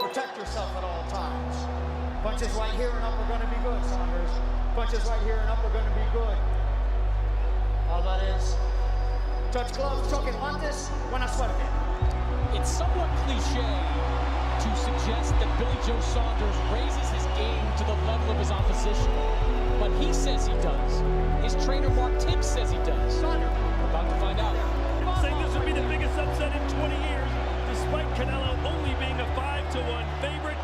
protect yourself at all times. Punches right here and up are going to be good, Saunders. Punches right here and up are going to be good. Álvarez. Touch gloves, choque antes, buena suerte. It's somewhat cliche to suggest that Billy Joe Saunders raises his game to the level of his opposition, but he says he does. His trainer Mark Tibbs says he does. Saunders. We're about to find out. Saying this would be the biggest upset in 20 years, despite Canelo only being a 5-1 favorite.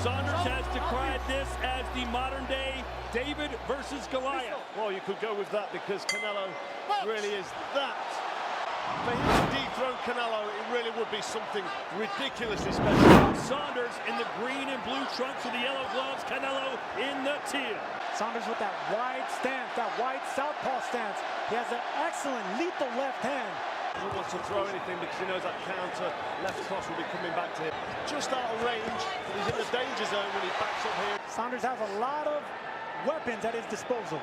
Saunders has decried this as the modern-day David versus Goliath. Well, you could go with that because Canelo really is that. For him to dethrone Canelo, it really would be something ridiculously special. Saunders in the green and blue trunks with the yellow gloves, Canelo in the teal. Saunders with that wide stance, that wide southpaw stance. He has an excellent lethal left hand. He doesn't want to throw anything because he knows that counter left cross will be coming back to him. Just out of range, but he's in the danger zone when he backs up here. Saunders has a lot of weapons at his disposal.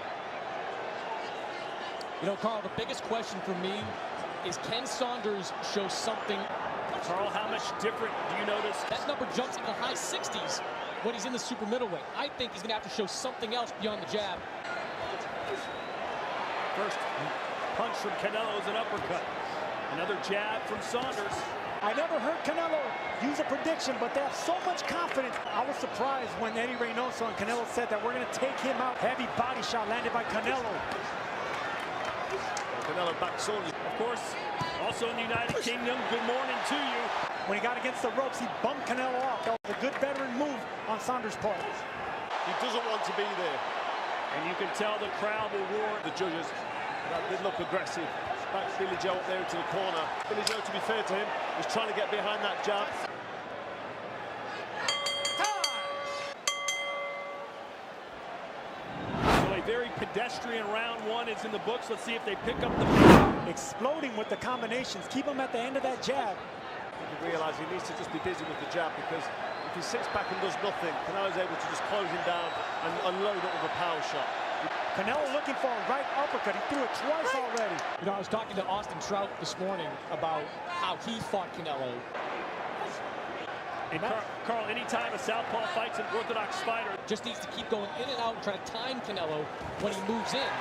You know, Carl, the biggest question for me is, can Saunders show something? Carl, how much different do you notice? That number jumps into high 60s when he's in the super middleweight. I think he's going to have to show something else beyond the jab. First punch from Canelo is an uppercut. Another jab from Saunders. I never heard Canelo use a prediction, but they have so much confidence. I was surprised when Eddie Reynoso and Canelo said that we're going to take him out. Heavy body shot landed by Canelo. Canelo back Saunders. Of course, also in the United Kingdom, good morning to you. When he got against the ropes, he bumped Canelo off. That was a good veteran move on Saunders' part. He doesn't want to be there. And you can tell the crowd will roar. The judges, that did look aggressive. Back Billy Joe up there into the corner. Billy Joe, to be fair to him, was trying to get behind that jab. So a very pedestrian round one is in the books. Let's see if they pick up the pace. Exploding with the combinations. Keep him at the end of that jab. He realized he needs to just be busy with the jab, because if he sits back and does nothing, Canelo's able to just close him down and load up with a power shot. Canelo looking for a right uppercut. He threw it twice already. You know, I was talking to Austin Trout this morning about how he fought Canelo. And Carl, anytime a southpaw fights an orthodox fighter, Just needs to keep going in and out and try to time Canelo when he moves in.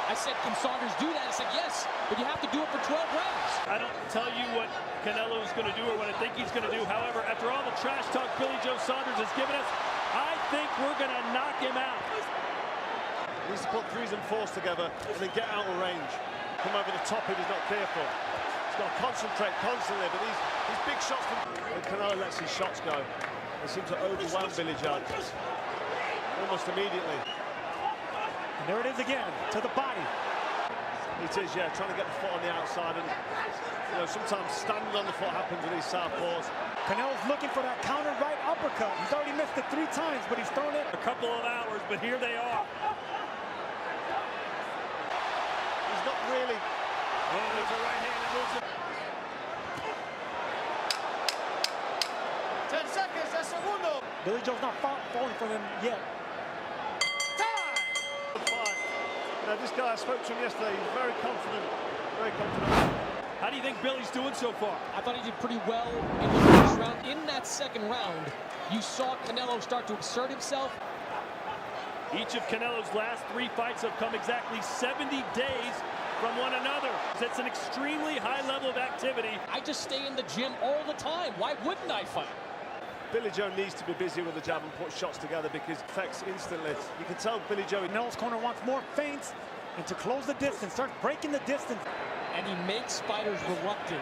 I said, can Saunders do that? He said, yes, but you have to do it for 12 rounds. I don't tell you what Canelo is going to do or what I think he's going to do. However, after all the trash talk Billy Joe Saunders has given us, I think we're going to knock him out. He needs to put threes and fours together and then get out of range. Come over the top if he's not careful. He's got to concentrate constantly, but these big shots from Canelo lets his shots go. They seem to overwhelm Billy Joe almost immediately. And there it is again, to the body. It is, yeah, trying to get the foot on the outside, and you know, sometimes standing on the foot happens with these southpaws. Canelo's looking for that counter right uppercut. He's already missed it 3 times, but he's thrown it. A couple of hours, but here they are. He's not really. And there's a right hand that moves it. 10 seconds, a segundo. Billy Joe's not falling for them yet. Now, this guy, I spoke to him yesterday, he's very confident, very confident. How do you think Billy's doing so far? I thought he did pretty well in the first round. In that second round, you saw Canelo start to assert himself. Each of Canelo's last 3 fights have come exactly 70 days from one another. That's an extremely high level of activity. I just stay in the gym all the time. Why wouldn't I fight? Billy Joe needs to be busy with the jab and put shots together, because it affects instantly. You can tell Billy Joe. Canelo's corner wants more feints and to close the distance, start breaking the distance. And he makes fighters reluctant.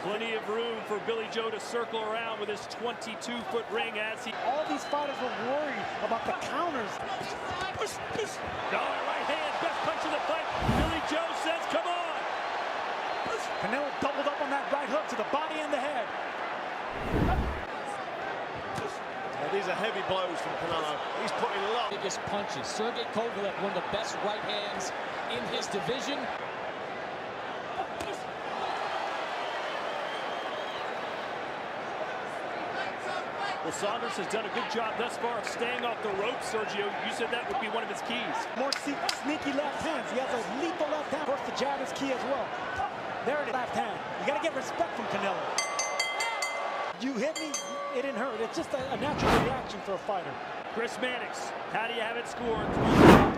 Plenty of room for Billy Joe to circle around with his 22-foot ring as he... All these fighters were worried about the counters. Right hand, best punch of the fight. Billy Joe says, come on. Canelo doubled up on that right hook to the body and the head. These are heavy blows from Canelo. He's putting a lot. Biggest punches. Sergey Kovalev, one of the best right hands in his division. Well, Saunders has done a good job thus far of staying off the ropes, Sergio. You said that would be one of his keys. More sneaky left hands. He has a lethal left hand. Of course, the jab is key as well. There it is, left hand. You got to get respect from Canelo. You hit me, it didn't hurt. It's just a natural reaction for a fighter. Chris Mannix, how do you have it scored?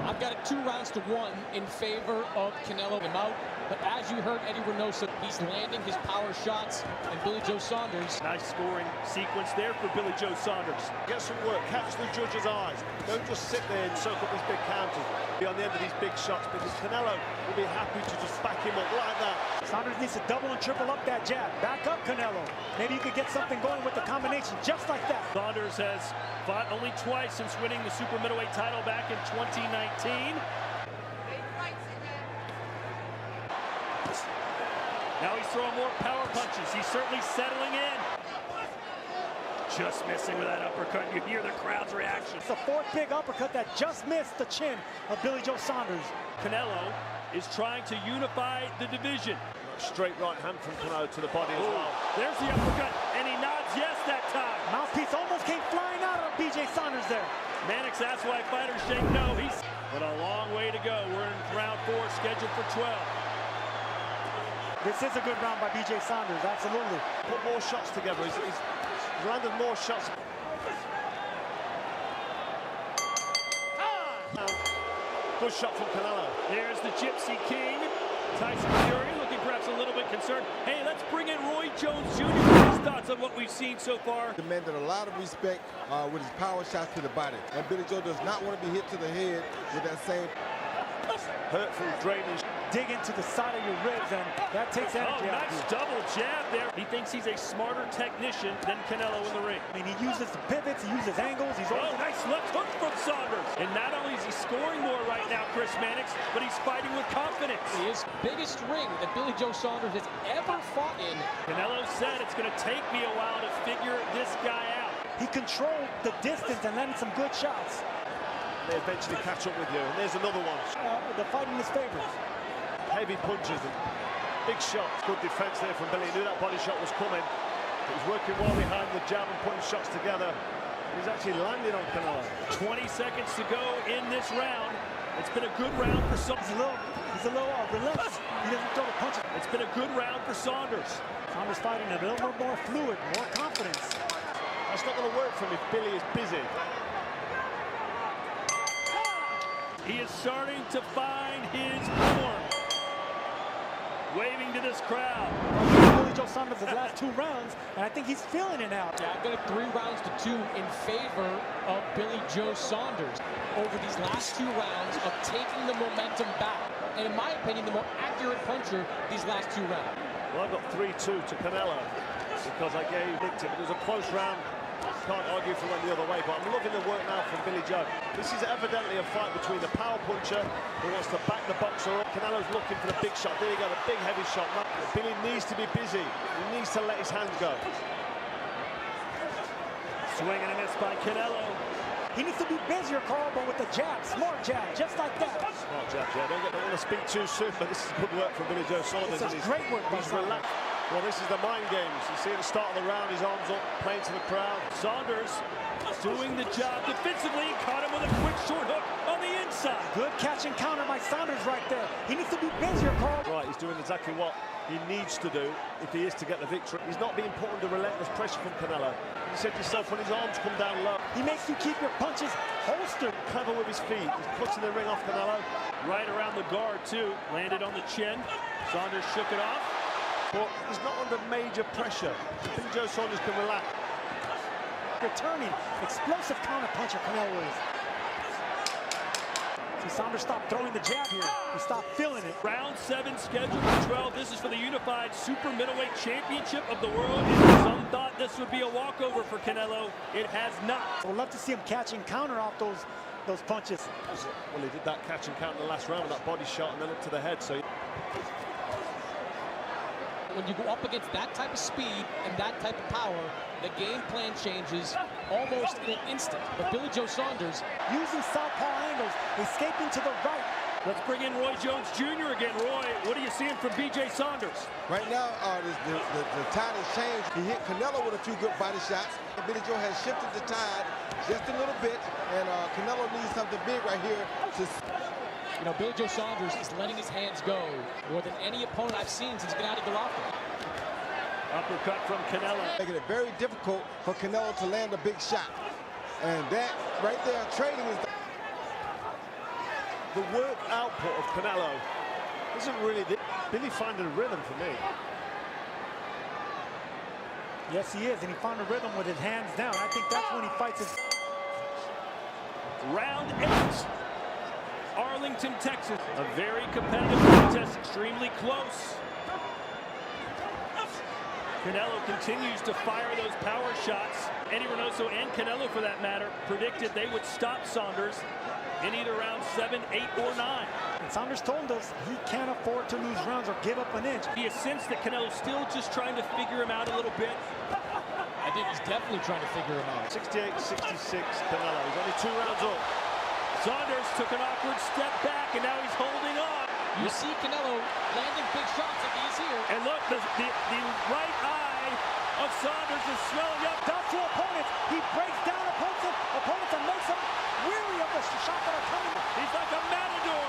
I've got it 2 rounds to 1 in favor of Canelo him out. But as you heard Eddie Reynoso, he's landing his power shots, and Billy Joe Saunders. Nice scoring sequence there for Billy Joe Saunders. Get some work, catch the judge's eyes. Don't just sit there and soak up these big counters. Be on the end of these big shots, because Canelo will be happy to just back him up like that. Saunders needs to double and triple up that jab. Back up, Canelo. Maybe you could get something going with the combination just like that. Saunders has fought only twice since winning the super middleweight title back in 2019. Now he's throwing more power punches. He's certainly settling in. Just missing with that uppercut. You hear the crowd's reaction. It's the 4th big uppercut that just missed the chin of Billy Joe Saunders. Canelo is trying to unify the division. Straight right hand from Canelo to the body as well. There's the uppercut, and he nods yes that time. Mouthpiece almost came flying out of BJ Saunders there. Mannix asks why fighters shake no. But a long way to go. We're in round 4, scheduled for 12. This is a good round by BJ Saunders, absolutely. Put more shots together. He's landed more shots. Good shot from Canelo. There's the Gypsy King. Tyson Fury looking perhaps a little bit concerned. Hey, let's bring in Roy Jones Jr. His thoughts on what we've seen so far. Demanded a lot of respect with his power shots to the body. And Billy Joe does not want to be hit to the head with that same hurtful, draining. Dig into the side of your ribs, and that takes energy out of you. Nice double jab there. He thinks he's a smarter technician than Canelo in the ring. I mean, he uses the pivots, he uses angles. He's nice left hook from Saunders. And not only is he scoring more right now, Chris Mannix, but he's fighting with confidence. His biggest ring that Billy Joe Saunders has ever fought in. Canelo said it's going to take me a while to figure this guy out. He controlled the distance and landed some good shots. They eventually catch up with you, and there's another one. The fight in his favor. Heavy punches and big shots. Good defense there from Billy. He knew that body shot was coming. He was working well behind the jab and putting shots together. He's actually landing on Canelo. 20 seconds to go in this round. It's been a good round for Saunders. He's a little relentless. He doesn't throw the punches. It's been a good round for Saunders. Saunders fighting a little more fluid, more confidence. That's not going to work for him if Billy is busy. He is starting to find his form. Waving to this crowd. Billy Joe Saunders' last 2 rounds, and I think he's feeling it now. Yeah, I've got it 3 rounds to 2 in favor of Billy Joe Saunders over these last 2 rounds of taking the momentum back. And in my opinion, the more accurate puncher these last 2 rounds. Well, I've got 3-2 to Canelo because I gave Victor. It was a close round. Can't argue if it went the other way, but I'm loving the work now from Billy Joe. This is evidently a fight between the power puncher who wants to back the boxer up. Canelo's looking for the big shot. There you go, the big heavy shot. Billy needs to be busy. He needs to let his hands go. Swing and a miss by Canelo. He needs to be busier, Carl, but with the jab, smart jab, just like that. Smart jab, yeah. Don't want to speak too soon, but this is good work from Billy Joe Saunders. This is great work by Saunders. Well, this is the mind games. You see at the start of the round, his arms up, playing to the crowd. Saunders doing the job defensively. Caught him with a quick short hook on the inside. Good catch and counter by Saunders right there. He needs to be busier, Carl. Right, he's doing exactly what he needs to do if he is to get the victory. He's not being put under relentless pressure from Canelo. You said yourself, when his arms come down low, he makes you keep your punches holstered. Clever with his feet. He's cutting the ring off Canelo. Right around the guard, too. Landed on the chin. Saunders shook it off. But he's not under major pressure. Billy Joe Saunders can relax. Returning, explosive counter puncher Canelo is. See, Saunders stopped throwing the jab here. He stopped feeling it. Round 7 scheduled for 12. This is for the unified super middleweight championship of the world. Some thought this would be a walkover for Canelo. It has not. We'd love to see him catch and counter off those punches. Well, he did that catch and counter in the last round with that body shot and then up to the head. So when you go up against that type of speed and that type of power, the game plan changes almost in an instant. But Billy Joe Saunders, using southpaw angles, escaping to the right. Let's bring in Roy Jones Jr. again. Roy, what are you seeing from BJ Saunders? Right now, the tide has changed. He hit Canelo with a few good body shots. Billy Joe has shifted the tide just a little bit, and Canelo needs something big right here to... You know, Billy Joe Saunders is letting his hands go more than any opponent I've seen since he's been out of Galafia. Uppercut from Canelo. Making it very difficult for Canelo to land a big shot. And that right there, trading is The work output of Canelo isn't really Billy finding a rhythm for me. Yes, he is, and he found a rhythm with his hands down. I think that's when he fights his... Round 8. Arlington, Texas. A very competitive contest, extremely close. Canelo continues to fire those power shots. Eddie Reynoso and Canelo, for that matter, predicted they would stop Saunders in either round 7, 8, or 9. And Saunders told us he can't afford to lose rounds or give up an inch. Do you sense that Canelo's still just trying to figure him out a little bit? I think he's definitely trying to figure him out. 68-66 Canelo. He's only 2 rounds up. Saunders took an awkward step back, and now he's holding on. You see Canelo landing big shots like he's here. And look, the right eye of Saunders is swelling up. Down to opponents. He breaks down opponents and makes them weary of the shots that are coming. He's like a matador.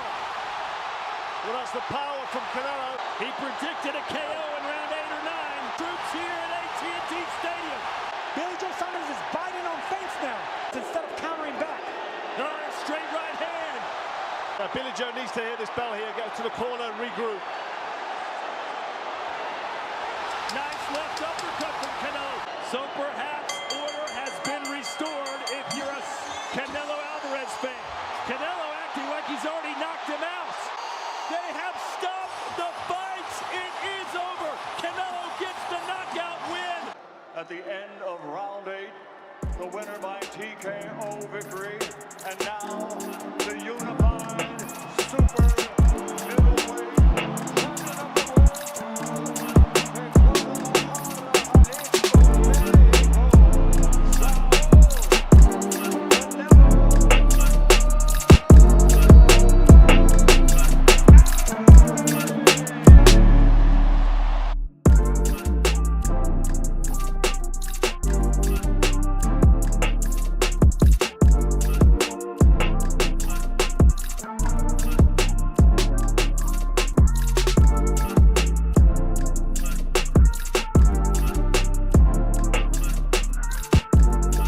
Well, that's the power from Canelo. He predicted a KO in round 8 or 9. Troops here at AT&T Stadium. Billy Joe Saunders is biting on feints now instead of countering back. No, straight right hand. Billy Joe needs to hear this bell here, go to the corner and regroup. Nice left uppercut from Canelo. So perhaps order has been restored if you're a Canelo Alvarez fan. Canelo acting like he's already knocked him out. They have stopped the fight. It is over. Canelo gets the knockout win. At the end of round 8, the winner by TKO victory, and now the unified